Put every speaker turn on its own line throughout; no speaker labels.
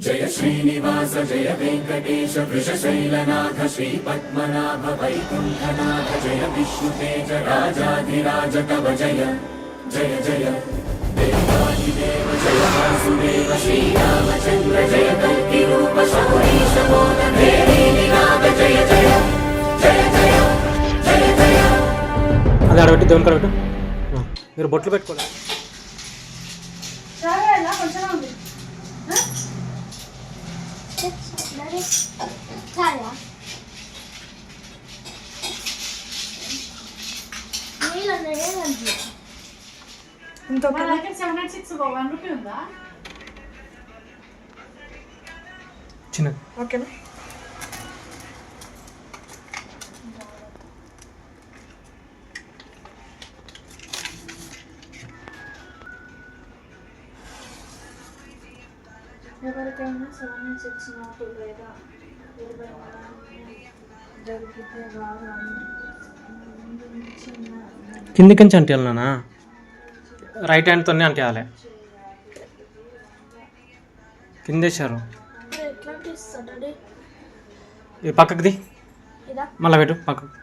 జయ శ్రీనివాస జయ వెంకటేశ వృషశైలనాథ శ్రీ పద్మనాభ వైకుంఠనాథ జయ విష్ణుతేజ రాజాధిరాజ కవ జయ జయ జయ దేవాదిదేవ జయ వాసుదేవ శ్రీరామచంద్ర జయ కల్కి రూప శౌరీశ మోద నినాద జయ జయ జయ జయ జయ జయ.
అది ఆడబెట్టి దేవుని కాడ పెట్టు. మీరు బొట్లు పెట్టుకోవాలి. చిన్న
ఓకేనా?
ఎవరికైనా 796 నోటు లేదా 20 జరిగితే భాగాన్ని
కిందికి నుంచి అంటే వెళ్ళినా రైట్ హ్యాండ్తోనే అంటే వేయాలి. కిందేశారు
ఎట్లా తీస్తాడు?
ఇది పక్కకుది మళ్ళీ పెట్టు పక్కకు.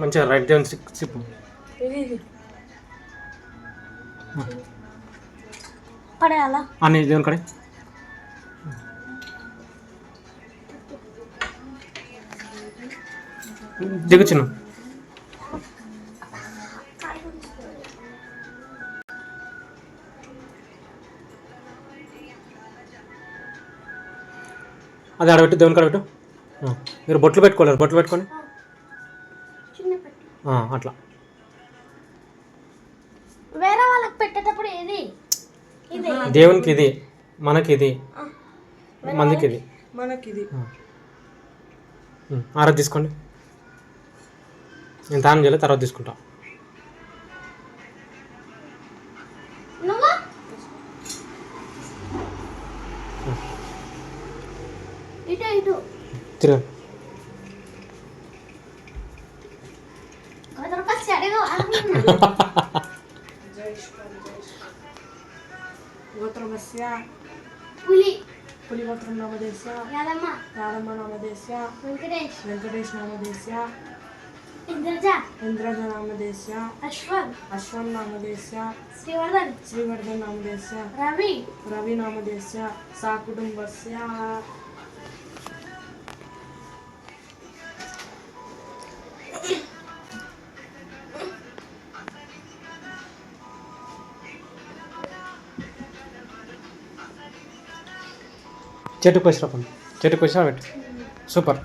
మంచిగా రైట్ దేవుని సిప్పు
పడేయాలా
అని దేవుని కడే దిగు చిన్న. అది ఆడబెట్టు దేవుని కాడ పెట్టు. మీరు బొట్లు పెట్టుకోలేరు, బొట్లు పెట్టుకొని అట్లా.
వేరే వాళ్ళకి పెట్టేటప్పుడు ఏది
దేవునికి ఇది, మనకి ఇది, మందికి ఇది,
మనకి ఇది.
ఆరోజు తీసుకోండి. నేను తాను చేయలేదు, తర్వాత తీసుకుంటా. తిరగ
గోత్రమస్య పులిగోత్రం నామదేశ్య యాదమ్మ నామదేశ్య వెంకటేష్ నామదేశ్య ఇంద్రజ నామదేశ్య అశ్వన్ నామదేశ్య శ్రీవర్ధన్ నామదేశ్య రవి నామదేశ్య సాకుటుంబస్య
చెట్టుకు వచ్చిన చెట్టుకు వచ్చిన పెట్టు. సూపర్.